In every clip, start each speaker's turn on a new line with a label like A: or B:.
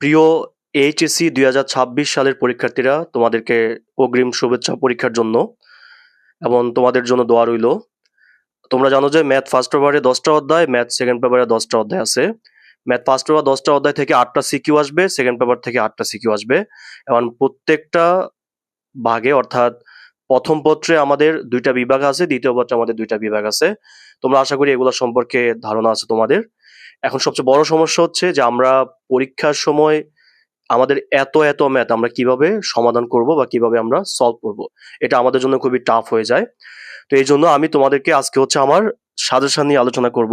A: প্রিয় এইচএসসি ২০২৬ সালের পরীক্ষার্থীরা, তোমাদেরকে অগ্রিম শুভেচ্ছা পরীক্ষার জন্য এবং তোমাদের জন্য দোয়া রইল। তোমরা জানো যে ম্যাথ ফার্স্ট পেপারে 10টা অধ্যায়, ম্যাথ সেকেন্ড পেপারে 10টা অধ্যায় আছে। ম্যাথ ফার্স্ট পেপার 10টা অধ্যায় থেকে 8টা সিকিউ আসবে, সেকেন্ড পেপার থেকে 8টা সিকিউ আসবে। এবং প্রত্যেকটা ভাগে অর্থাৎ প্রথম পত্রে আমাদের 2টা বিভাগ আছে, দ্বিতীয় পত্রে আমাদের 2টা বিভাগ আছে। তোমরা আশা করি এগুলো সম্পর্কে ধারণা আছে তোমাদের। এখন সবচেয়ে বড় সমস্যা হচ্ছে যে আমরা পরীক্ষার সময় আমাদের এত ম্যাথ আমরা কিভাবে সমাধান করব বা কিভাবে আমরা সলভ করব, এটা আমাদের জন্য খুবই টাফ হয়ে যায়। তো এই জন্য আমি তোমাদেরকে আজকে হচ্ছে আমার সাজেশন নিয়ে আলোচনা করব।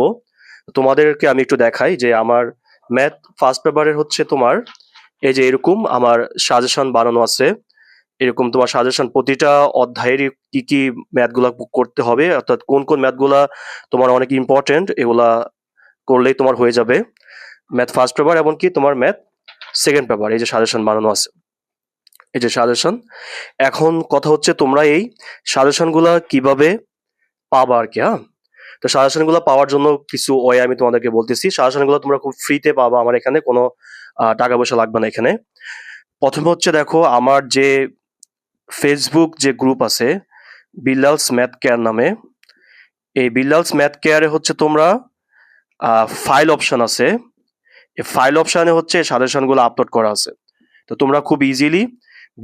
A: তোমাদেরকে আমি একটু দেখাই যে আমার ম্যাথ ফার্স্ট পেপারের হচ্ছে তোমার এই যে এরকম আমার সাজেশন বানানো আছে। এরকম তোমার সাজেশন প্রতিটা অধ্যায়ের কি কি ম্যাথগুলা করতে হবে, অর্থাৎ কোন কোন ম্যাথগুলা তোমার অনেক ইম্পর্টেন্ট, এগুলা করলেই তোমার হয়ে যাবে ম্যাথ ফার্স্ট পেপার এবং কি তোমার ম্যাথ সেকেন্ড পেপার। এই যে সাজেশন বানানো আছে, এই যে সাজেশন। এখন কথা হচ্ছে তোমরা এই সাজেশনগুলা কিভাবে পাবা আর কি। হ্যাঁ, তো সাজেশনগুলো পাওয়ার জন্য কিছু ওয়ে আমি তোমাদেরকে বলতেছি। সাজেশনগুলো তোমরা খুব ফ্রিতে পাবা, আমার এখানে কোনো টাকা পয়সা লাগবে না এখানে। প্রথমে হচ্ছে দেখো, আমার যে ফেসবুক যে গ্রুপ আছে বিল্লালস ম্যাথ কেয়ার নামে, এই বিল্লালস ম্যাথ কেয়ারে হচ্ছে তোমরা ফাইল অপশন আছে। এই ফাইল অপশনে হচ্ছে সাজেশনগুলো আপলোড করা আছে। তো তোমরা খুব ইজিলি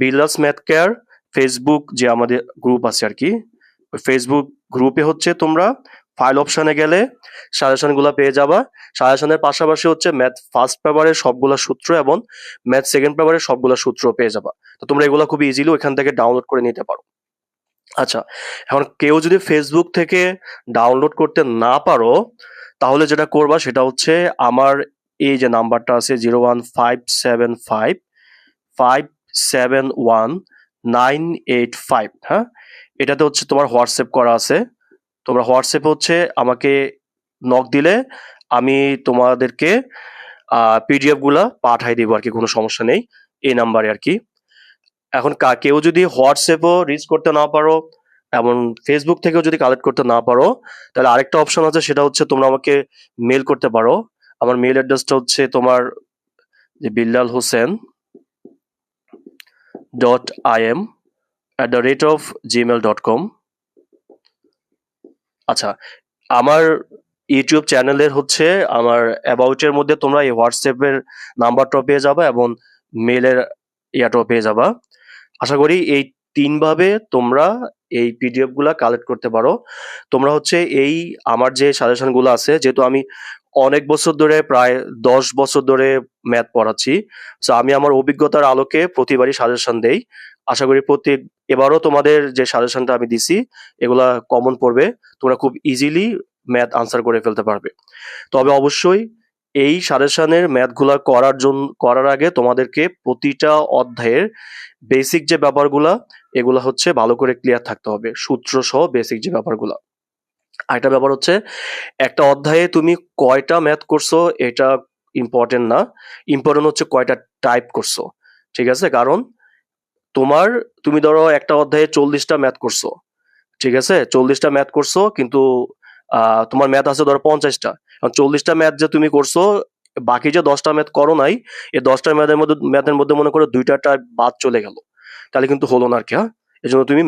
A: বিল্লালস ম্যাথ কেয়ার ফেসবুক যে আমাদের গ্রুপ আছে আর কি, ওই ফেসবুক গ্রুপে হচ্ছে তোমরা ফাইল অপশনে গেলে সাজেশনগুলো পেয়ে যাবা। সাজেশনের পাশাপাশি হচ্ছে ম্যাথ ফার্স্ট পেপারের সবগুলা সূত্র এবং ম্যাথ সেকেন্ড পেপারের সবগুলা সূত্র পেয়ে যাবা। তো তোমরা এগুলো খুব ইজিলি ওইখান থেকে ডাউনলোড করে নিতে পারো। আচ্ছা, এখন কেউ যদি ফেসবুক থেকে ডাউনলোড করতে না পারো, তাহলে যেটা করবা সেটা হচ্ছে আমার এই যে নাম্বারটা আছে 01575571985, হ্যাঁ, এটাতে হচ্ছে তোমার হোয়াটসঅ্যাপ করা আছে। তোমরা হোয়াটসঅ্যাপে হচ্ছে আমাকে নক দিলে আমি তোমাদেরকে পিডিএফ গুলা পাঠাই দিব আর কি, কোনো সমস্যা নেই এই নাম্বারে আর কি। এখন কেউ যদি হোয়াটসঅ্যাপও রিচ করতে না পারো এবং ফেসবুক থেকেও যদি কালেক্ট করতে না পারো, তাহলে আরেকটা অপশন আছে, সেটা হচ্ছে তোমরা আমাকে মেল করতে পারো। আমার মেল অ্যাড্রেসটা হচ্ছে তোমার যে billal.im@gmail.com। আচ্ছা, আমার ইউটিউব চ্যানেলের হচ্ছে আমার অ্যাবাউটের মধ্যে তোমরা এই হোয়াটসঅ্যাপের নাম্বারটাও পেয়ে যাবা এবং মেলের ইয়াটাও পেয়ে যাবা। আশা করি এই তিনভাবে তোমরা এই পিডিএফ গুলা কালেক্ট করতে পারো। তোমরা হচ্ছে এই আমার যে সাজেশন গুলো আছে, যেহেতু আমি অনেক বছর ধরে প্রায় 10 বছর ধরে ম্যাথ পড়াচ্ছি, তো আমি আমার অভিজ্ঞতার আলোকে প্রতিবারই সাজেশন দেই। আশা করি এবারও তোমাদের যে সাজেশনটা আমি দিছি এগুলা কমন পড়বে, তোমরা খুব ইজিলি ম্যাথ আনসার করে ফেলতে পারবে। তবে অবশ্যই এই সাজেশনের ম্যাথগুলা করার আগে তোমাদেরকে প্রতিটা অধ্যায়ের বেসিক যে ব্যাপারগুলা এগুলা হচ্ছে ভালো করে ক্লিয়ার থাকতে হবে, সূত্র সহ বেসিক যে ব্যাপারগুলা। আরেকটা ব্যাপার হচ্ছে, একটা অধ্যায়ে তুমি কয়টা ম্যাথ করছো এটা ইম্পর্টেন্ট না, ইম্পর্টেন্ট হচ্ছে কয়টা টাইপ করছো। ঠিক আছে, কারণ তুমি ধরো একটা অধ্যায়ে 40টা ম্যাথ করছো, ঠিক আছে, 40টা ম্যাথ করছো, কিন্তু তোমার ম্যাথ আছে ধরো 50টা। 40টা ম্যাথ যে তুমি করছো, বাকি যে 10টা ম্যাথ করো নাই, এই 10টা ম্যাথের মধ্যে মনে করো 2টা টাইপ বাদ চলে গেল, তাহলে কিন্তু হলো না আর কি। হ্যাঁ, এই জন্য তুমি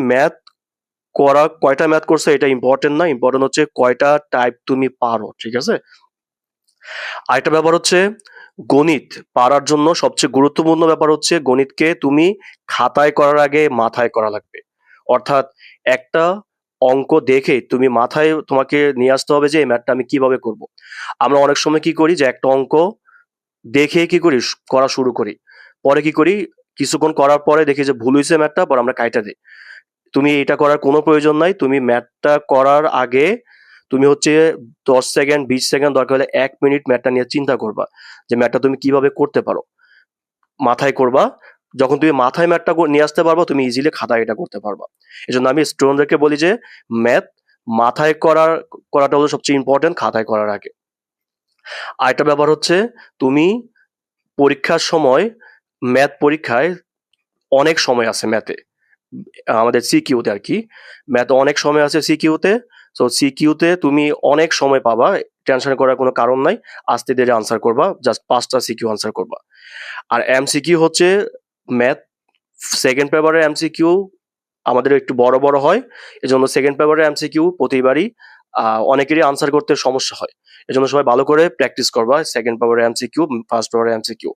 A: কয়টা ম্যাথ করছো এটা ইম্পর্টেন্ট না, ইম্পর্টেন্ট হচ্ছে কয়টা টাইপ তুমি পারো। ঠিক আছে, আরেকটা ব্যাপার হচ্ছে গণিত পারার জন্য সবচেয়ে গুরুত্বপূর্ণ ব্যাপার হচ্ছে গণিতকে তুমি খাতায় করার আগে মাথায় করা লাগবে। অর্থাৎ একটা অঙ্ক দেখে তুমি মাথায় তোমাকে নিয়ে আসতে হবে যে এই ম্যাথটা আমি কিভাবে করব। আমরা অনেক সময় কি করি যে একটা অঙ্ক দেখে কি করি, করা শুরু করি, পরে কি করি, কিছুক্ষণ করার পরে দেখি যে ভুল হয়েছে ম্যাথটা, পরে আমরা কাইটা দিই। তুমি এটা করার কোনো প্রয়োজন নাই। তুমি ম্যাথটা করার আগে তুমি হচ্ছে 10 সেকেন্ড 20 সেকেন্ড দরকার হলে 1 মিনিট ম্যাথটা নিয়ে চিন্তা করবা যে ম্যাথটা তুমি কিভাবে করতে পারো, মাথায় করবা। যখন তুমি মাথায় ম্যাথটা নিয়ে আসতে পারবা, তুমি ইজিলি খাতায় এটা করতে পারবা। এই জন্য আমি স্টুডেন্টদেরকে বলি যে ম্যাথ মাথায় করাটা হলো সবচেয়ে ইম্পর্টেন্ট, খাতায় করার আগে। আরেকটা ব্যাপার হচ্ছে, তুমি পরীক্ষার সময় ম্যাথ পরীক্ষায় অনেক সময় আছে ম্যাথে, আমাদের সিকিউতে আর কি, ম্যাথ অনেক সময় আছে সিকিউতে। তো সিকিউতে তুমি অনেক সময় পাবা, টেনশন করার কোনো কারণ নাই, আস্তে ধীরে আনসার করবা, জাস্ট 5টা সিকিউ আনসার করবা। আর এমসিকিউ হচ্ছে ম্যাথ সেকেন্ড পেপারের এমসিকিউ আমাদের একটু বড় বড় হয়, এজন্য সেকেন্ড পেপারের এমসিকিউ প্রতিবারই অনেকেরই আনসার করতে সমস্যা হয়, এজন্য সবাই ভালো করে প্র্যাকটিস করবা সেকেন্ড পেপারের এমসিকিউ, ফার্স্ট পেপারের এমসিকিউ।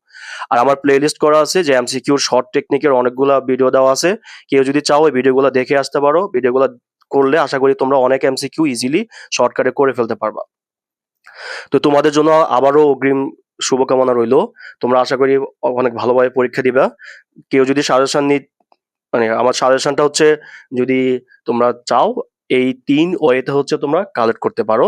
A: আর আমার প্লে লিস্ট করা আছে যে এমসিকিউর শর্ট টেকনিকের অনেকগুলো ভিডিও দেওয়া আছে, কেউ যদি চাও ওই ভিডিওগুলো দেখে আসতে পারো, ভিডিওগুলো করলে আশা করি তোমরা অনেক এমসিকিউ ইজিলি শর্টকাটে করে ফেলতে পারবা। তো তোমাদের জন্য আবারও অগ্রিম শুভকামনা রইলো, তোমরা আশা করি অনেক ভালোভাবে পরীক্ষা দিবা। কেউ যদি সাজেশন মানে আমার সাজেশনটা হচ্ছে, যদি তোমরা চাও এই 3 ওয়েতে হচ্ছে তোমরা কালেক্ট করতে পারো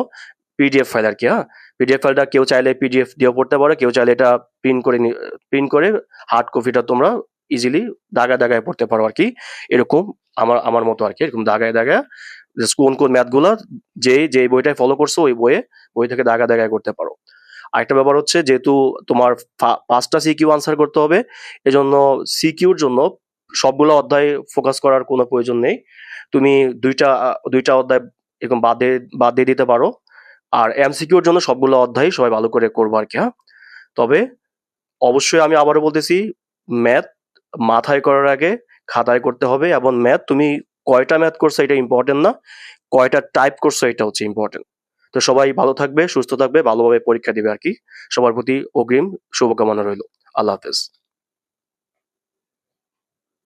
A: পিডিএফ ফাইল আর কি। হ্যাঁ, পিডিএফ ফাইলটা কেউ চাইলে পিডিএফ দিয়েও পড়তে পারো, কেউ চাইলে এটা প্রিন্ট করে হার্ড কপিটা তোমরা ইজিলি দাগায় দাগায় পড়তে পারো আর কি। এরকম আমার আমার মতো আর কি, এরকম দাগায় দাগায় কোন কোন ম্যাথগুলো যে বইটায় ফলো করছো ওই বই থেকে দাগা দাগায় করতে পারো। আরেকটা ব্যাপার হচ্ছে, যেহেতু তোমার 5টা সিকিউ আনসার করতে হবে, এজন্য সিকিউর জন্য সবগুলো অধ্যায় ফোকাস করার কোনো প্রয়োজন নেই। তুমি দুইটা অধ্যায় এরকম বাদ দিয়ে দিতে পারো। আর এমসিকিউর জন্য সবগুলো অধ্যায় সবাই ভালো করে করবো আর কি। হ্যাঁ, তবে অবশ্যই আমি আবারও বলতেছি, ম্যাথ মাথায় করার আগে খাতায় করতে হবে, এবং ম্যাথ তুমি কয়টা ম্যাথ করছো এটা ইম্পর্টেন্ট না, কয়টা টাইপ করছো এটা হচ্ছে ইম্পর্টেন্ট। তো সবাই ভালো থাকবে, সুস্থ থাকবে, ভালোভাবে পরীক্ষা দিবে আর কি। সবার প্রতি অগ্রিম শুভকামনা রইল। আল্লাহ হাফেজ।